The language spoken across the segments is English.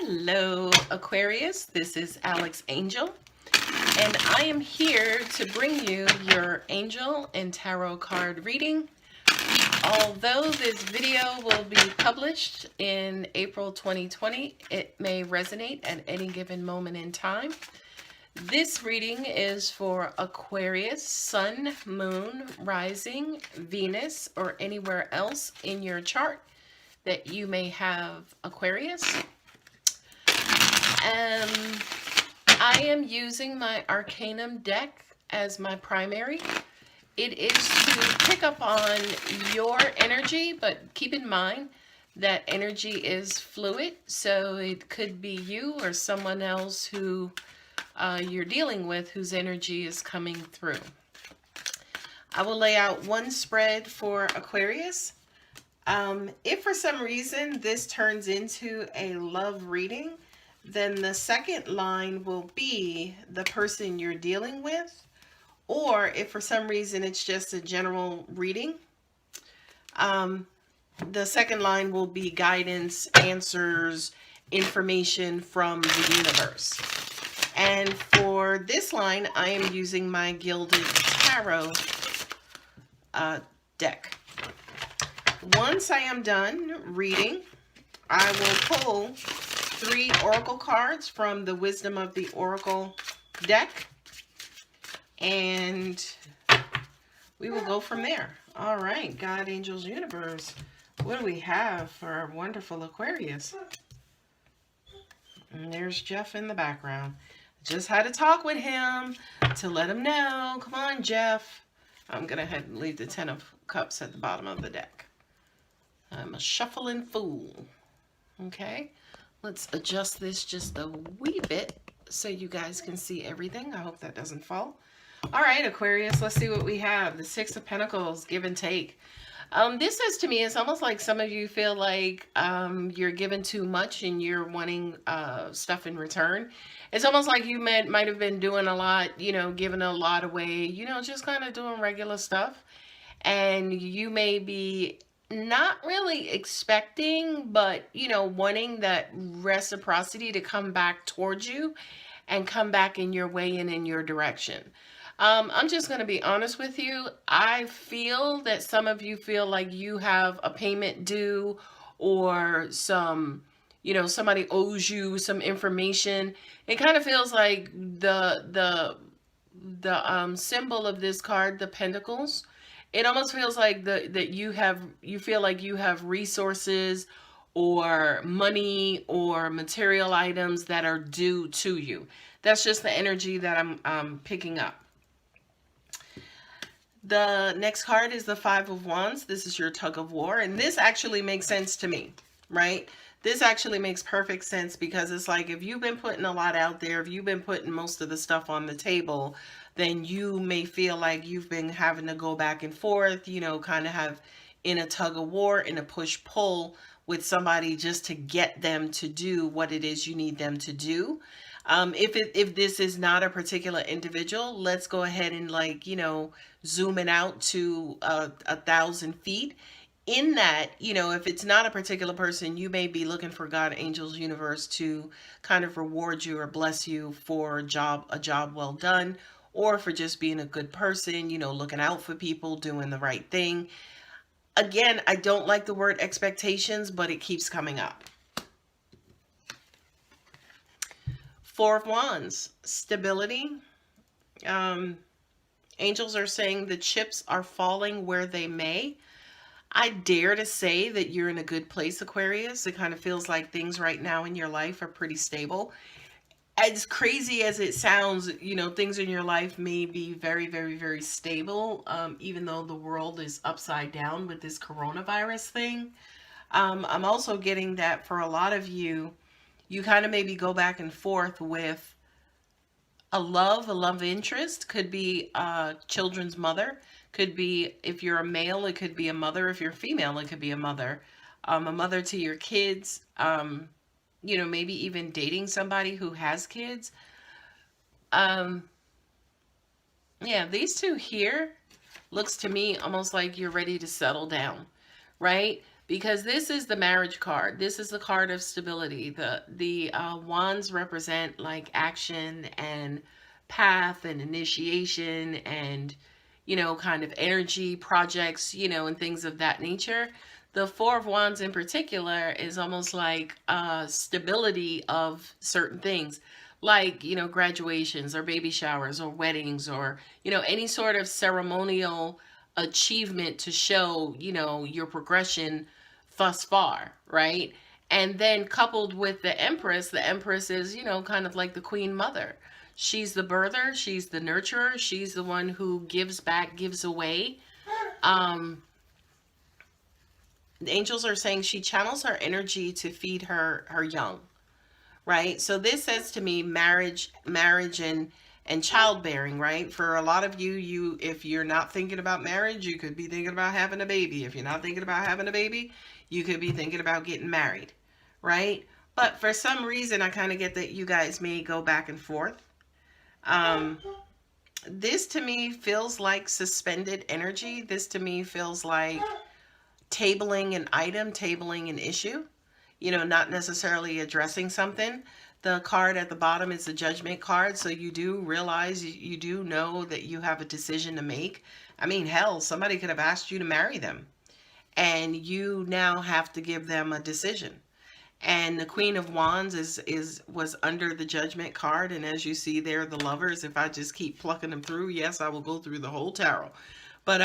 Hello, Aquarius. This is Alex Angel, and I am here to bring you your angel and tarot card reading. Although this video will be published in April 2020, it may resonate at any given moment in time. This reading is for Aquarius, Sun, Moon, Rising, Venus, or anywhere else in your chart that you may have Aquarius. I am using my Arcanum deck as my primary. It is to pick up on your energy, but keep in mind that energy is fluid, so it could be you or someone else who you're dealing with whose energy is coming through. I will lay out one spread for Aquarius. If for some reason this turns into a love reading, then the second line will be the person you're dealing with. Or if for some reason it's just a general reading, the second line will be guidance, answers, information from the universe. And for this line, I am using my Gilded Tarot deck. Once I am done reading, I will pull 3 oracle cards from the Wisdom of the Oracle deck, and we will go from there. All right, God, Angels, Universe, what do we have for our wonderful Aquarius? And there's Jeff in the background. Just had to talk with him to let him know. Come on, Jeff. I'm going to head and leave the 10 of Cups at the bottom of the deck. I'm a shuffling fool. Okay, let's adjust this just a wee bit so you guys can see everything. I hope that doesn't fall. All right, Aquarius, let's see what we have. The 6 of Pentacles, give and take. This says to me, it's almost like some of you feel like you're given too much and you're wanting stuff in return. It's almost like you might have been doing a lot, giving a lot away, just kind of doing regular stuff. And you may be not really expecting, but, wanting that reciprocity to come back towards you and come back in your way and in your direction. I'm just going to be honest with you. I feel that some of you feel like you have a payment due, or somebody owes you some information. It kind of feels like the symbol of this card, the Pentacles. It almost feels like that you feel like you have resources or money or material items that are due to you. That's just the energy that I'm picking up. The next card is the 5 of Wands. This is your tug of war, and this actually makes sense to me, right? This actually makes perfect sense, because it's like if you've been putting a lot out there, if you've been putting most of the stuff on the table, then you may feel like you've been having to go back and forth, kind of have in a tug of war, in a push-pull with somebody just to get them to do what it is you need them to do. If this is not a particular individual, let's go ahead and zoom it out to 1,000 feet. In that, if it's not a particular person, you may be looking for God, Angels, Universe to kind of reward you or bless you for a job well done, or for just being a good person, looking out for people, doing the right thing. Again, I don't like the word expectations, but it keeps coming up. 4 of Wands, stability. Angels are saying the chips are falling where they may. I dare to say that you're in a good place, Aquarius. It kind of feels like things right now in your life are pretty stable. As crazy as it sounds, things in your life may be very, very, very stable, even though the world is upside down with this coronavirus thing. I'm also getting that for a lot of you, you kind of maybe go back and forth with a love interest. Could be a children's mother. Could be, if you're a male, it could be a mother. If you're a female, it could be a mother to your kids. Maybe even dating somebody who has kids. Yeah, these two here looks to me almost like you're ready to settle down, right? because this is the marriage card. This is the card of stability. The wands represent like action and path and initiation and, you know, kind of energy, projects, you know, and things of that nature. The Four of Wands in particular is almost like stability of certain things, like, you know, graduations or baby showers or weddings or, you know, any sort of ceremonial achievement to show, you know, your progression thus far, right? And then coupled with the Empress is, you know, kind of like the Queen Mother. She's the birther, she's the nurturer, she's the one who gives back, gives away. The angels are saying she channels her energy to feed her young, right? So this says to me marriage and childbearing, right? For a lot of you, if you're not thinking about marriage, you could be thinking about having a baby. If you're not thinking about having a baby, you could be thinking about getting married, right? But for some reason, I kind of get that you guys may go back and forth. This to me feels like suspended energy. This to me feels like tabling an item, tabling an issue, you know, not necessarily addressing something. The card at the bottom is the Judgment card. So you do realize, you do know that you have a decision to make. I mean, hell, somebody could have asked you to marry them and you now have to give them a decision. And the Queen of Wands was under the Judgment card. And as you see there, the Lovers, if I just keep plucking them through, yes, I will go through the whole tarot. But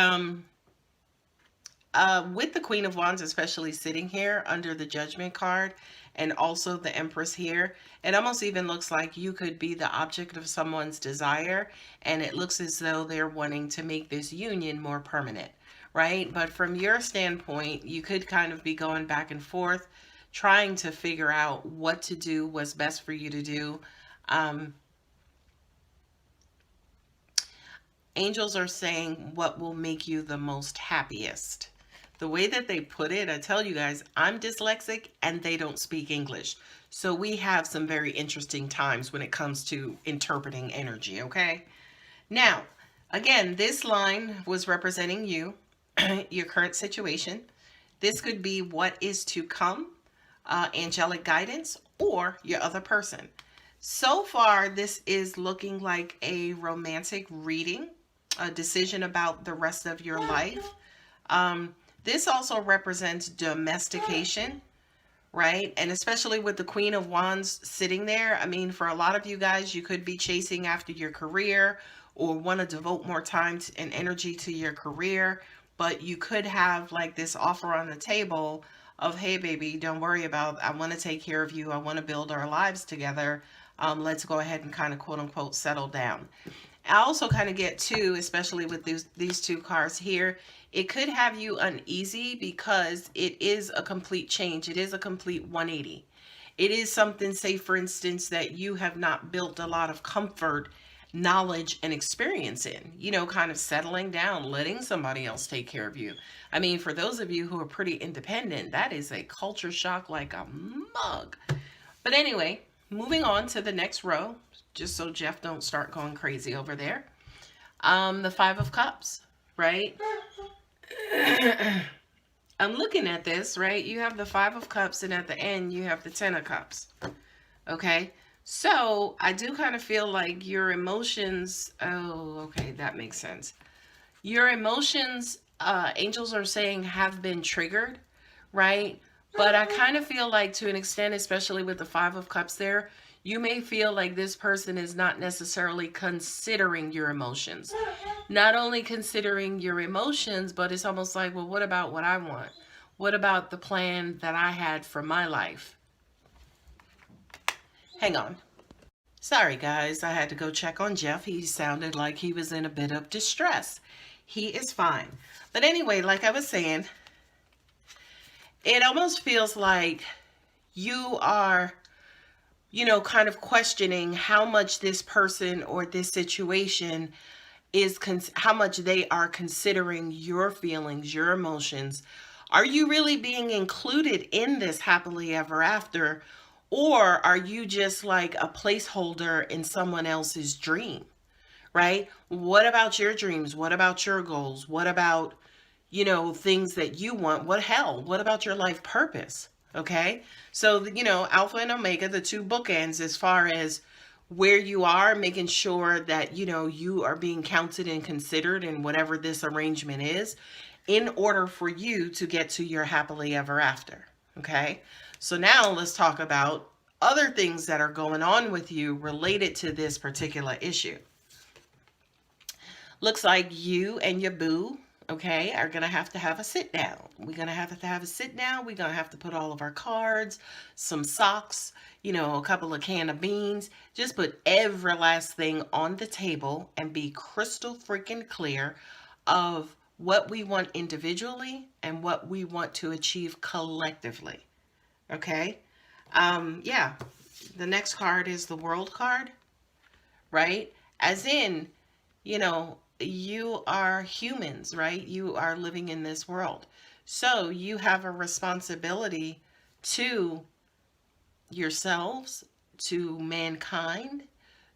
with the Queen of Wands, especially sitting here under the Judgment card and also the Empress here, it almost even looks like you could be the object of someone's desire. And it looks as though they're wanting to make this union more permanent, right? But from your standpoint, you could kind of be going back and forth, trying to figure out what to do, what's best for you to do. Angels are saying what will make you the most happiest. The way that they put it, I tell you guys, I'm dyslexic and they don't speak English. So we have some very interesting times when it comes to interpreting energy, okay? Now, again, this line was representing you, your current situation. This could be what is to come, angelic guidance, or your other person. So far, this is looking like a romantic reading, a decision about the rest of your life. This also represents domestication, right? And especially with the Queen of Wands sitting there, I mean, for a lot of you guys, you could be chasing after your career or want to devote more time and energy to your career, but you could have like this offer on the table of, hey, baby, don't worry about, I want to take care of you. I want to build our lives together. Let's go ahead and kind of quote unquote settle down. I also kind of get too, especially with these two cards here, it could have you uneasy because it is a complete change. It is a complete 180. It is something, say for instance, that you have not built a lot of comfort, knowledge, and experience in, you know, kind of settling down, letting somebody else take care of you. I mean, for those of you who are pretty independent, that is a culture shock like a mug. But anyway, moving on to the next row, just so Jeff don't start going crazy over there. The Five of Cups, right? I'm looking at this, right? You have the Five of Cups and at the end you have the Ten of Cups. Okay? So I do kind of feel like your emotions, oh, okay, that makes sense. Your emotions, angels are saying, have been triggered, right? But I kind of feel like to an extent, especially with the Five of Cups there, you may feel like this person is not necessarily considering your emotions. Not only considering your emotions, but it's almost like, well, what about what I want? What about the plan that I had for my life? Hang on. Sorry, guys. I had to go check on Jeff. He sounded like he was in a bit of distress. He is fine. But anyway, like I was saying, it almost feels like you are, you know, kind of questioning how much this person or this situation is, how much they are considering your feelings, your emotions. Are you really being included in this happily ever after? Or are you just like a placeholder in someone else's dream, right? What about your dreams? What about your goals? What about, you know, things that you want. What about your life purpose? Okay. So, you know, Alpha and Omega, the two bookends as far as where you are, making sure that, you know, you are being counted and considered in whatever this arrangement is in order for you to get to your happily ever after. Okay. So now let's talk about other things that are going on with you related to this particular issue. Looks like you and your boo, okay, are going to have a sit down. We're going to have a sit down. We're going to have to put all of our cards, some socks, you know, a couple of can of beans. Just put every last thing on the table and be crystal freaking clear of what we want individually and what we want to achieve collectively. Okay? Yeah. The next card is the World card, right? As in, you know, you are humans, right? You are living in this world. So you have a responsibility to yourselves, to mankind,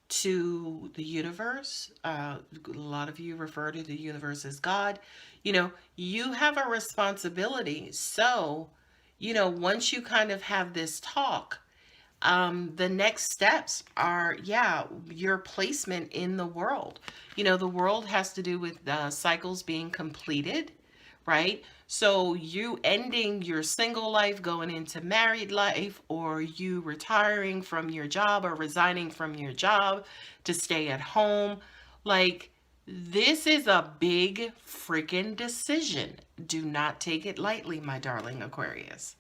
to the universe. A lot of you refer to the universe as God. You know, you have a responsibility. So, you know, once you kind of have this talk, the next steps are, yeah, your placement in the world. You know, the world has to do with cycles being completed, right? So you ending your single life, going into married life, or you retiring from your job or resigning from your job to stay at home. Like, this is a big freaking decision. Do not take it lightly, my darling Aquarius.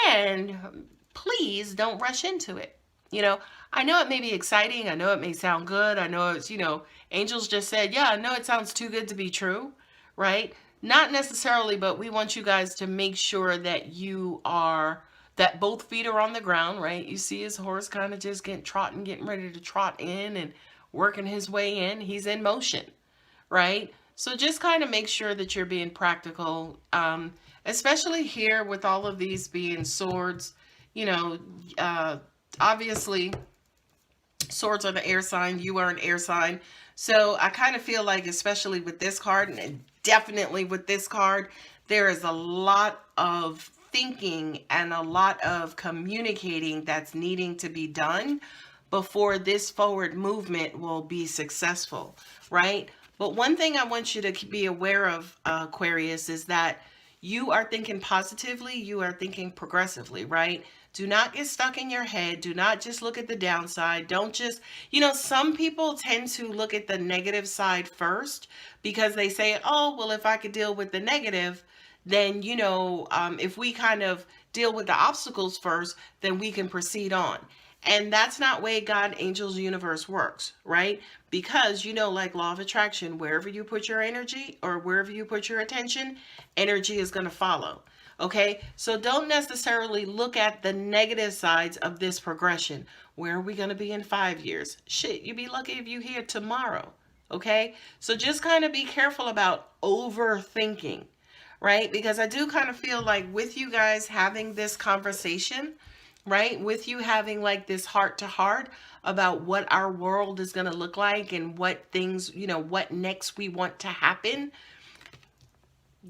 And please don't rush into it. You know, I know it may be exciting. I know it may sound good. I know it's, you know, angels just said, yeah, I know it sounds too good to be true, right? Not necessarily, but we want you guys to make sure that that both feet are on the ground, right? You see his horse kind of just getting ready to trot in and working his way in. He's in motion, right? So just kind of make sure that you're being practical, especially here with all of these being swords. You know, obviously, swords are the air sign. You are an air sign. So I kind of feel like, especially with this card, and definitely with this card, there is a lot of thinking and a lot of communicating that's needing to be done before this forward movement will be successful, right? But one thing I want you to be aware of, Aquarius, is that you are thinking positively. You are thinking progressively, right? Do not get stuck in your head. Do not just look at the downside. Don't just, you know, some people tend to look at the negative side first because they say, oh, well, if I could deal with the negative, then, you know, if we kind of deal with the obstacles first, then we can proceed on. And that's not way God, angels, universe works, right? Because, you know, like law of attraction, wherever you put your energy or wherever you put your attention, energy is going to follow. Okay, so don't necessarily look at the negative sides of this progression. Where are we going to be in 5 years? Shit, you'd be lucky if you here tomorrow. Okay, so just kind of be careful about overthinking, right? Because I do kind of feel like with you guys having this conversation, right, with you having like this heart to heart about what our world is going to look like and what things, you know, what next we want to happen,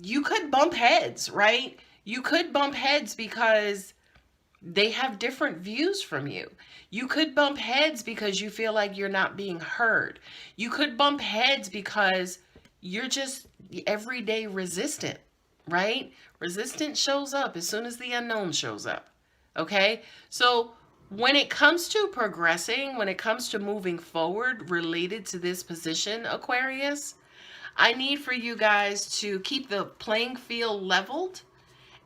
you could bump heads, right? You could bump heads because they have different views from you. You could bump heads because you feel like you're not being heard. You could bump heads because you're just everyday resistant, right? Resistance shows up as soon as the unknown shows up. Okay? So when it comes to progressing, when it comes to moving forward related to this position, Aquarius, I need for you guys to keep the playing field leveled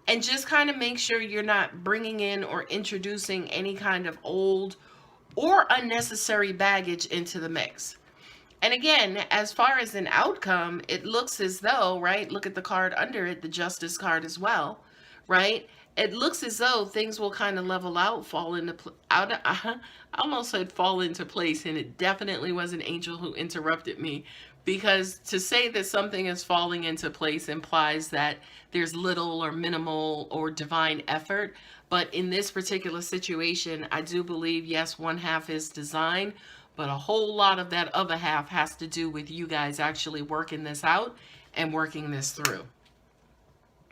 and just kind of make sure you're not bringing in or introducing any kind of old or unnecessary baggage into the mix. And again, as far as an outcome, it looks as though, right? Look at the card under it, the Justice card as well, right? It looks as though things will kind of level out, fall into I almost said fall into place, and it definitely was an angel who interrupted me, because to say that something is falling into place implies that there's little or minimal or divine effort. But in this particular situation, I do believe, yes, one half is design, but a whole lot of that other half has to do with you guys actually working this out and working this through.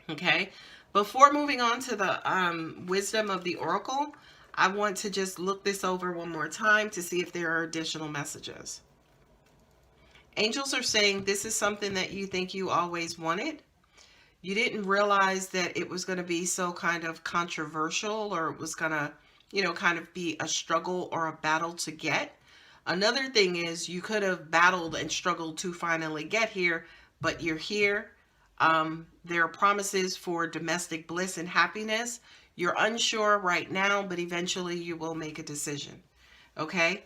Okay, before moving on to the wisdom of the oracle, I want to just look this over one more time to see if there are additional messages. Angels are saying this is something that you think you always wanted. You didn't realize that it was going to be so kind of controversial, or it was going to, kind of be a struggle or a battle to get. Another thing is you could have battled and struggled to finally get here, but you're here. There are promises for domestic bliss and happiness. You're unsure right now, but eventually you will make a decision. Okay?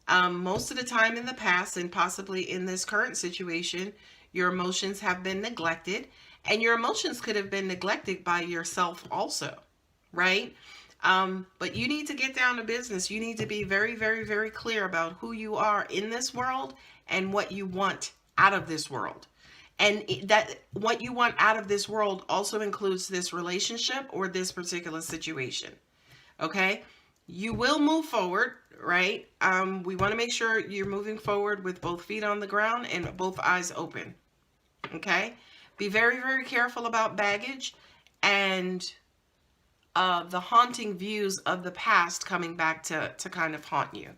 Most of the time in the past, and possibly in this current situation, your emotions have been neglected, and your emotions could have been neglected by yourself also, right? But you need to get down to business. You need to be very, very, very clear about who you are in this world and what you want out of this world. And that what you want out of this world also includes this relationship or this particular situation. Okay? You will move forward, right? We want to make sure you're moving forward with both feet on the ground and both eyes open. Okay? Be very, very careful about baggage and the haunting views of the past coming back to kind of haunt you.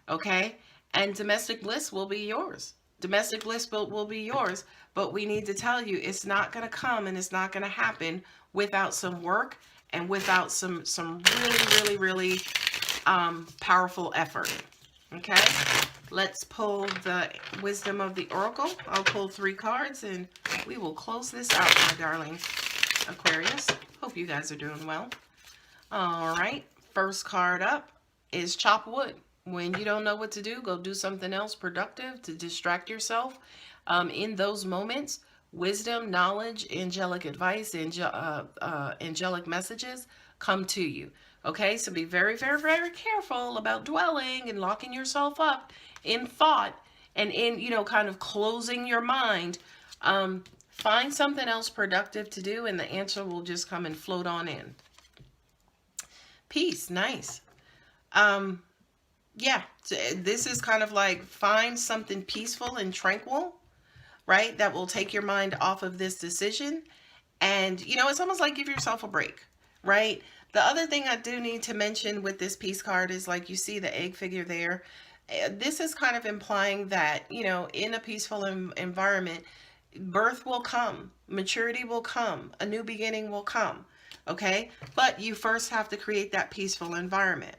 Okay? And domestic bliss will be yours. Domestic bliss will be yours. But we need to tell you, it's not going to come and it's not going to happen without some work and without some really, really, really powerful effort. Okay? Let's pull the wisdom of the oracle. I'll pull 3 cards and we will close this out, my darling Aquarius. Hope you guys are doing well. All right. First card up is chop wood. When you don't know what to do, go do something else productive to distract yourself. In those moments, wisdom, knowledge, angelic advice, angelic messages come to you. Okay, so be very, very, very careful about dwelling and locking yourself up in thought and in, kind of closing your mind. Find something else productive to do and the answer will just come and float on in. Peace, nice. Yeah, this is kind of like find something peaceful and tranquil, right? That will take your mind off of this decision. And, it's almost like give yourself a break, right? The other thing I do need to mention with this peace card is like you see the egg figure there. This is kind of implying that, in a peaceful environment, birth will come, maturity will come, a new beginning will come, okay? But you first have to create that peaceful environment.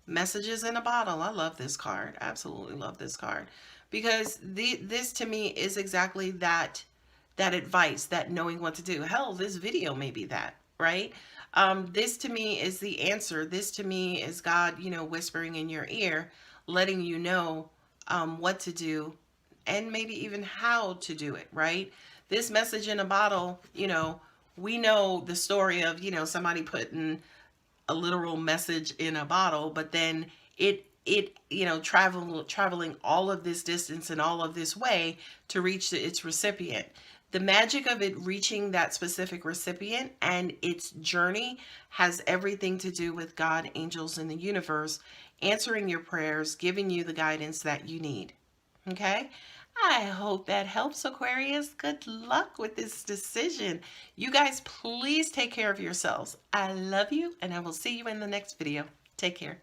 Messages in a bottle. I love this card. Absolutely love this card. Because this to me is exactly that advice, that knowing what to do. Hell, this video may be that, right? This to me is the answer. This to me is God, whispering in your ear, letting you know what to do and maybe even how to do it, right? This message in a bottle, we know the story of, somebody putting a literal message in a bottle, but then it traveling all of this distance and all of this way to reach its recipient. The magic of it reaching that specific recipient and its journey has everything to do with God, angels, and the universe answering your prayers, giving you the guidance that you need. Okay? I hope that helps, Aquarius. Good luck with this decision. You guys, please take care of yourselves. I love you, and I will see you in the next video. Take care.